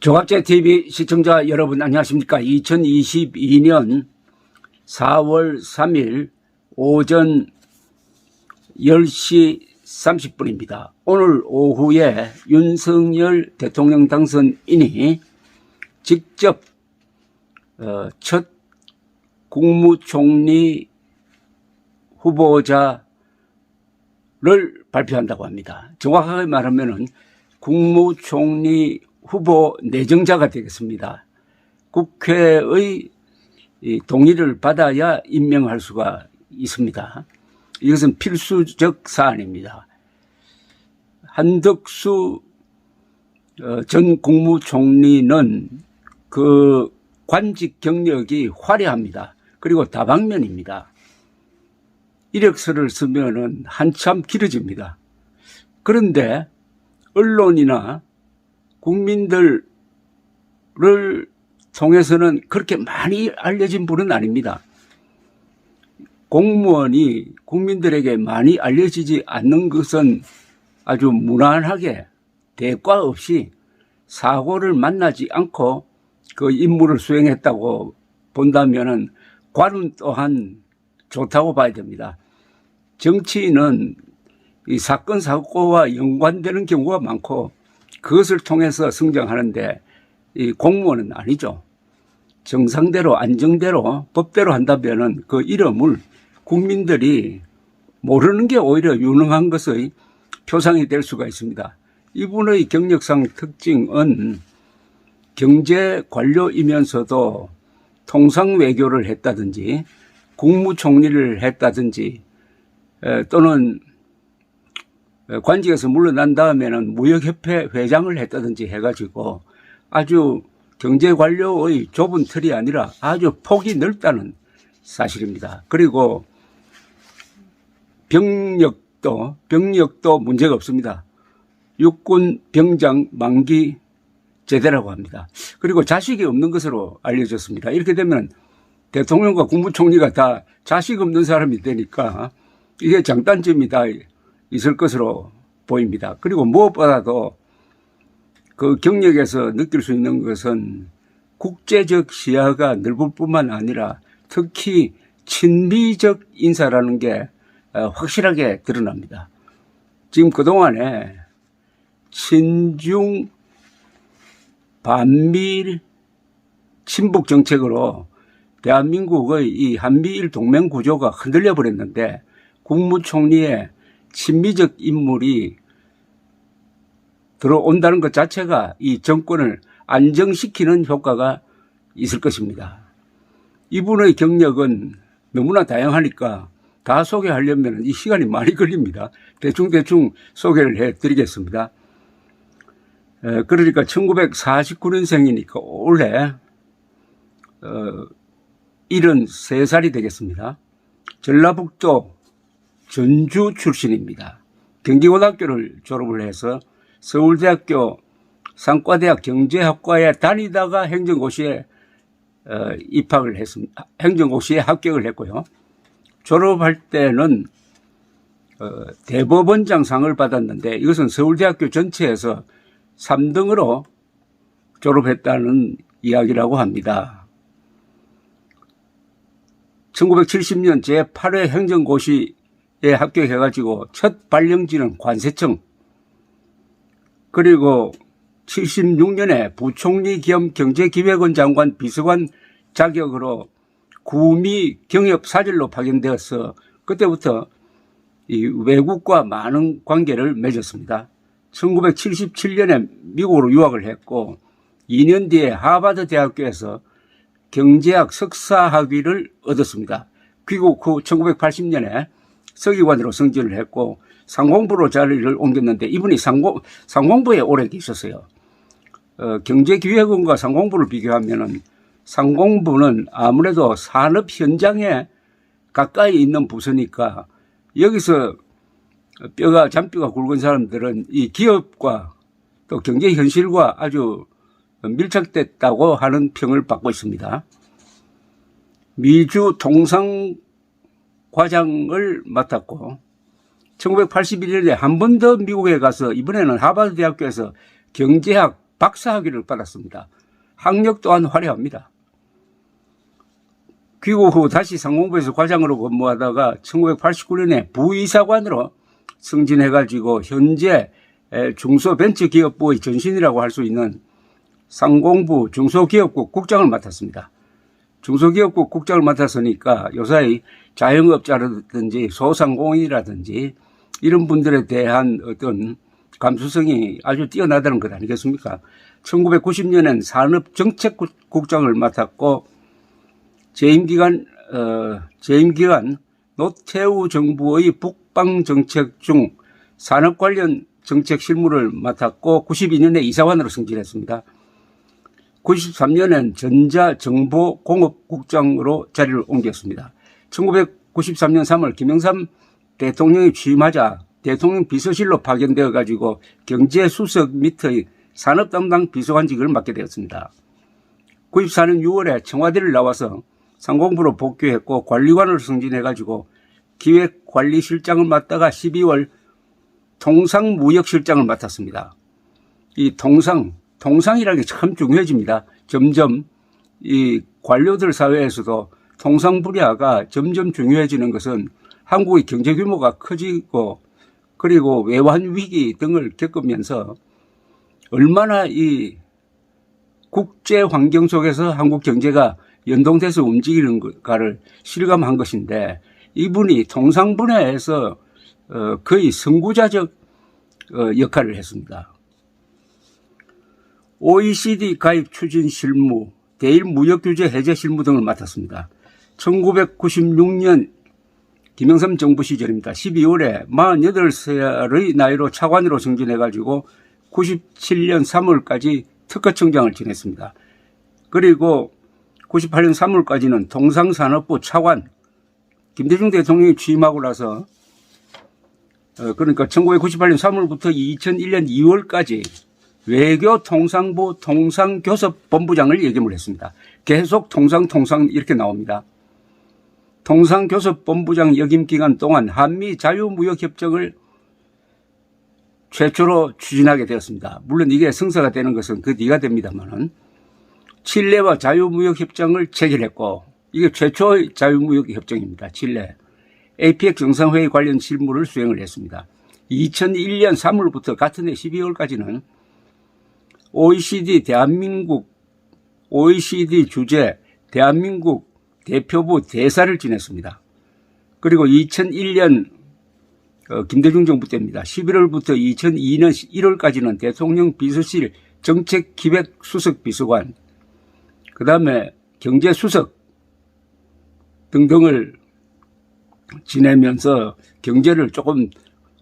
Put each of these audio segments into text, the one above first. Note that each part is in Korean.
조갑제TV 시청자 여러분 안녕하십니까. 2022년 4월 3일 오전 10시 30분입니다. 오늘 오후에 윤석열 대통령 당선인이 직접 첫 국무총리 후보자를 발표한다고 합니다. 정확하게 말하면은 국무총리 후보 내정자가 되겠습니다. 국회의 동의를 받아야 임명할 수가 있습니다. 이것은 필수적 사안입니다. 한덕수 전 국무총리는 그 관직 경력이 화려합니다. 그리고 다방면입니다. 이력서를 쓰면은 한참 길어집니다. 그런데 언론이나 국민들을 통해서는 그렇게 많이 알려진 분은 아닙니다. 공무원이 국민들에게 많이 알려지지 않는 것은 아주 무난하게 대가 없이 사고를 만나지 않고 그 임무를 수행했다고 본다면은 관운 또한 좋다고 봐야 됩니다. 정치인은 이 사건 사고와 연관되는 경우가 많고 그것을 통해서 성장하는데 이 공무원은 아니죠. 정상대로 안정대로 법대로 한다면은 그 이름을 국민들이 모르는 게 오히려 유능한 것의 표상이 될 수가 있습니다. 이분의 경력상 특징은 경제 관료이면서도 통상 외교를 했다든지 국무총리를 했다든지 또는 관직에서 물러난 다음에는 무역협회 회장을 했다든지 해가지고 아주 경제관료의 좁은 틀이 아니라 아주 폭이 넓다는 사실입니다. 그리고 병력도 문제가 없습니다. 육군 병장 만기 제대라고 합니다. 그리고 자식이 없는 것으로 알려졌습니다. 이렇게 되면 대통령과 국무총리가 다 자식 없는 사람이 되니까 이게 장단점이 다 있을 것으로 보입니다. 그리고 무엇보다도 그 경력에서 느낄 수 있는 것은 국제적 시야가 넓을 뿐만 아니라 특히 친미적 인사라는 게 확실하게 드러납니다. 지금 그동안에 친중 반미 친북 정책으로 대한민국의 이 한미일 동맹 구조가 흔들려 버렸는데 국무총리의 친미적 인물이 들어온다는 것 자체가 이 정권을 안정시키는 효과가 있을 것입니다. 이분의 경력은 너무나 다양하니까 다 소개하려면 이 시간이 많이 걸립니다. 대충 소개를 해드리겠습니다. 그러니까 1949년생이니까 올해 73살이 되겠습니다. 전라북도 전주 출신입니다. 경기고등학교를 졸업을 해서 서울대학교 상과대학 경제학과에 다니다가 행정고시에 입학을 했습니다. 행정고시에 합격을 했고요. 졸업할 때는 대법원장상을 받았는데 이것은 서울대학교 전체에서 3등으로 졸업했다는 이야기라고 합니다. 1970년 제8회 행정고시에 합격해가지고 첫 발령지는 관세청, 그리고 76년에 부총리 겸 경제기획원 장관 비서관 자격으로 구미 경협사절로 파견되어서 그때부터 이 외국과 많은 관계를 맺었습니다. 1977년에 미국으로 유학을 했고 2년 뒤에 하버드 대학교에서 경제학 석사학위를 얻었습니다. 귀국 후 1980년에 서기관으로 승진을 했고 상공부로 자리를 옮겼는데 이분이 상공부에 오래 계셨어요. 경제기획원과 상공부를 비교하면은 상공부는 아무래도 산업 현장에 가까이 있는 부서니까 여기서 잔뼈가 굵은 사람들은 이 기업과 또 경제 현실과 아주 밀착됐다고 하는 평을 받고 있습니다. 미주 통상과장을 맡았고 1981년에 한 번 더 미국에 가서 이번에는 하버드 대학교에서 경제학 박사학위를 받았습니다. 학력 또한 화려합니다. 귀국 후 다시 상공부에서 과장으로 근무하다가 1989년에 부이사관으로 승진해가지고 현재 중소벤처기업부의 전신이라고 할 수 있는 상공부 중소기업국 국장을 맡았습니다. 중소기업국 국장을 맡았으니까 요사이 자영업자라든지 소상공인이라든지 이런 분들에 대한 어떤 감수성이 아주 뛰어나다는 것 아니겠습니까? 1990년엔 산업정책국장을 맡았고 재임기간 노태우 정부의 북방정책 중 산업 관련 정책 실무를 맡았고 92년에 이사관으로 승진했습니다. 93년엔 전자정보공업국장으로 자리를 옮겼습니다. 1993년 3월 김영삼 대통령이 취임하자 대통령 비서실로 파견되어 가지고 경제수석 밑의 산업담당 비서관직을 맡게 되었습니다. 94년 6월에 청와대를 나와서 상공부로 복귀했고 관리관으로 승진해 가지고 기획관리실장을 맡다가 12월 통상무역실장을 맡았습니다. 이 통상이라는 게 참 중요해집니다. 점점 이 관료들 사회에서도 통상 분야가 점점 중요해지는 것은 한국의 경제 규모가 커지고 그리고 외환 위기 등을 겪으면서 얼마나 이 국제 환경 속에서 한국 경제가 연동돼서 움직이는가를 실감한 것인데 이분이 통상 분야에서 거의 선구자적 역할을 했습니다. OECD 가입 추진 실무, 대일 무역 규제 해제 실무 등을 맡았습니다. 1996년 김영삼 정부 시절입니다. 12월에 48살의 나이로 차관으로 승진해가지고 97년 3월까지 특허청장을 지냈습니다. 그리고 98년 3월까지는 통상산업부 차관, 김대중 대통령이 취임하고 나서 그러니까 1998년 3월부터 2001년 2월까지 외교통상부 통상교섭본부장을 역임을 했습니다. 계속 통상 이렇게 나옵니다. 통상교섭본부장 역임 기간 동안 한미 자유무역협정을 최초로 추진하게 되었습니다. 물론 이게 성사가 되는 것은 그 뒤가 됩니다만은 칠레와 자유무역협정을 체결했고 이게 최초의 자유무역협정입니다. 칠레. APEC 정상회의 관련 실무를 수행을 했습니다. 2001년 3월부터 같은 해 12월까지는 OECD 주재 대한민국 대표부 대사를 지냈습니다. 그리고 2001년 김대중 정부 때입니다. 11월부터 2002년 1월까지는 대통령 비서실 정책기획수석 비서관, 그 다음에 경제수석 등등을 지내면서 경제를 조금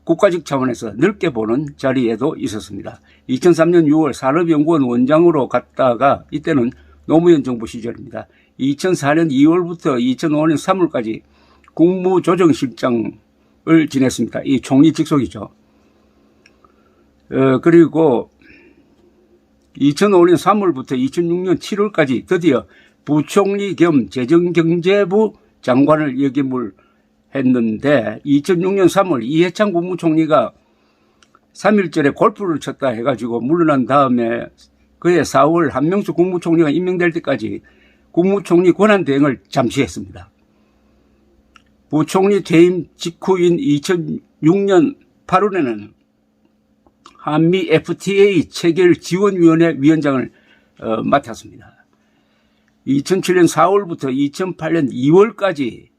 국가적 차원에서 넓게 보는 자리에도 있었습니다. 2003년 6월 산업연구원 원장으로 갔다가 이때는 노무현 정부 시절입니다. 2004년 2월부터 2005년 3월까지 국무조정실장을 지냈습니다. 이 총리 직속이죠. 그리고 2005년 3월부터 2006년 7월까지 드디어 부총리 겸 재정경제부 장관을 역임을 했는데 2006년 3월 이해창 국무총리가 3.1절에 골프를 쳤다 해가지고 물러난 다음에 그해 4월 한명숙 국무총리가 임명될 때까지 국무총리 권한대행을 잠시 했습니다. 부총리 퇴임 직후인 2006년 8월에는 한미 FTA 체결 지원위원회 위원장을 맡았습니다. 2007년 4월부터 2008년 2월까지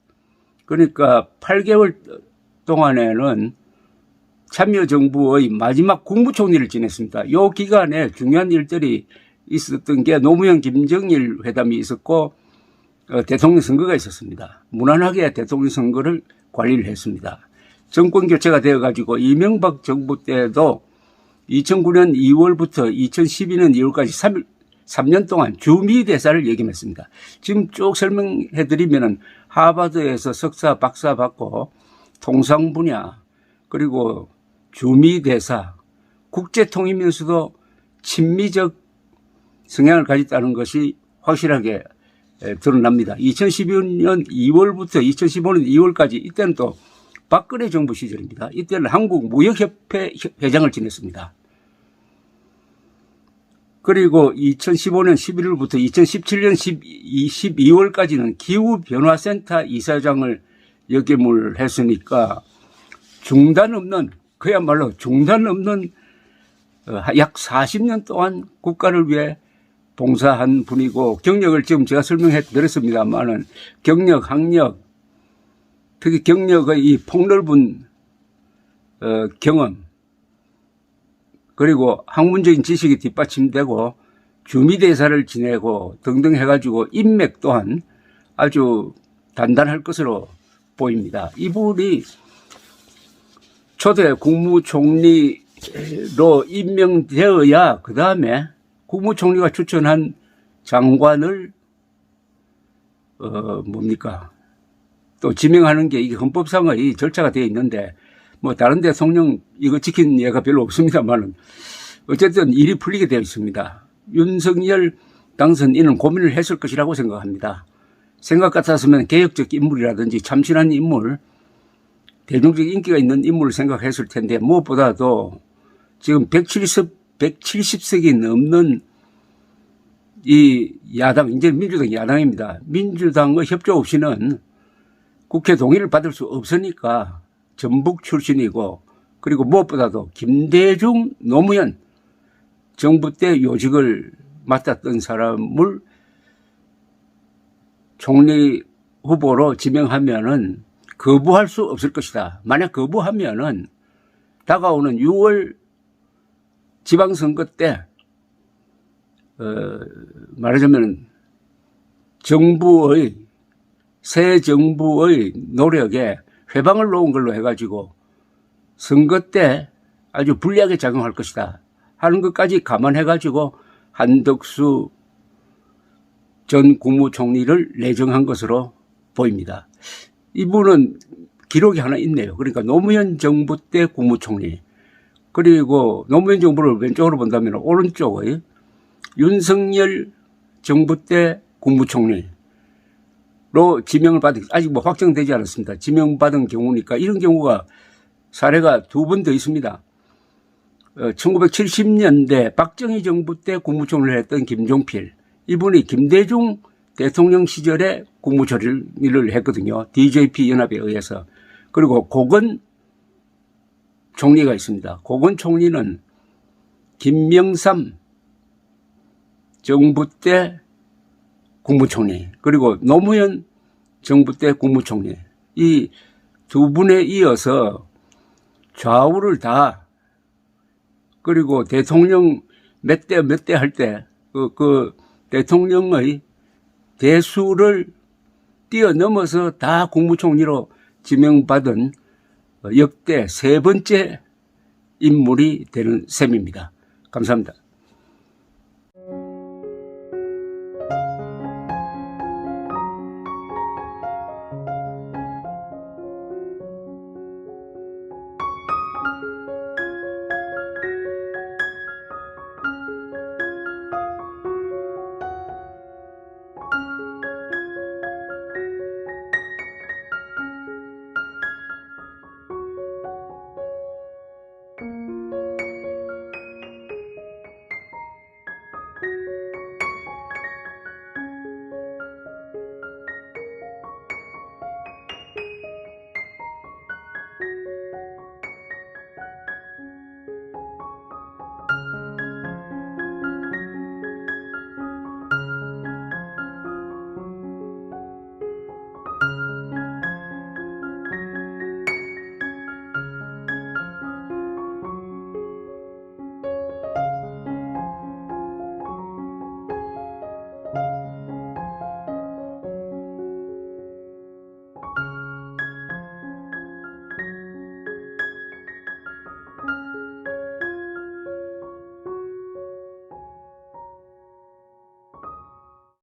그러니까 8개월 동안에는 참여정부의 마지막 국무총리를 지냈습니다. 이 기간에 중요한 일들이 있었던 게 노무현 김정일 회담이 있었고 대통령 선거가 있었습니다. 무난하게 대통령 선거를 관리를 했습니다. 정권 교체가 되어가지고 이명박 정부 때도 2009년 2월부터 2012년 2월까지 3년 동안 주미 대사를 역임했습니다. 지금 쭉 설명해 드리면은 하버드에서 석사, 박사 받고 통상 분야 그리고 주미 대사, 국제 통이면서도 친미적 성향을 가졌다는 것이 확실하게 드러납니다. 2012년 2월부터 2015년 2월까지 이때는 또 박근혜 정부 시절입니다. 이때는 한국무역협회 회장을 지냈습니다. 그리고 2015년 11월부터 2017년 12월까지는 기후변화센터 이사장을 역임을 했으니까 중단 없는, 그야말로 중단 없는 약 40년 동안 국가를 위해 봉사한 분이고, 경력을 지금 제가 설명해 드렸습니다만은 경력, 학력, 특히 경력의 이 폭넓은 경험, 그리고 학문적인 지식이 뒷받침되고 주미대사를 지내고 등등 해가지고 인맥 또한 아주 단단할 것으로 보입니다. 이분이 초대 국무총리로 임명되어야 그 다음에 국무총리가 추천한 장관을 또 지명하는 게 이게 헌법상의 절차가 되어 있는데, 뭐 다른 대통령 이거 지킨 예가 별로 없습니다만은 어쨌든 일이 풀리게 되어 있습니다. 윤석열 당선인은 고민을 했을 것이라고 생각합니다. 생각 같았으면 개혁적 인물이라든지 참신한 인물, 대중적 인기가 있는 인물을 생각했을 텐데, 무엇보다도 지금 170석이 넘는 이 야당, 이제 민주당 야당입니다. 민주당의 협조 없이는 국회 동의를 받을 수 없으니까 전북 출신이고, 그리고 무엇보다도 김대중 노무현 정부 때 요직을 맡았던 사람을 총리 후보로 지명하면은 거부할 수 없을 것이다. 만약 거부하면은 다가오는 6월 지방선거 때 말하자면 새 정부의 노력에 회방을 놓은 걸로 해가지고 선거 때 아주 불리하게 작용할 것이다 하는 것까지 감안해가지고 한덕수 전 국무총리를 내정한 것으로 보입니다. 이분은 기록이 하나 있네요. 그러니까 노무현 정부 때 국무총리, 그리고 노무현 정부를 왼쪽으로 본다면 오른쪽의 윤석열 정부 때 국무총리로 지명을 받은, 아직 뭐 확정되지 않았습니다. 지명받은 경우니까 이런 경우가 사례가 두 번 더 있습니다. 1970년대 박정희 정부 때 국무총리를 했던 김종필, 이분이 김대중 대통령 시절에 국무총리를 했거든요. DJP 연합에 의해서. 그리고 고건 총리가 있습니다. 고건 총리는 김명삼 정부 때 국무총리, 그리고 노무현 정부 때 국무총리, 이 두 분에 이어서 좌우를 다, 그리고 대통령 몇 대 할 때 그 대통령의 대수를 뛰어넘어서 다 국무총리로 지명받은 역대 세 번째 인물이 되는 셈입니다. 감사합니다.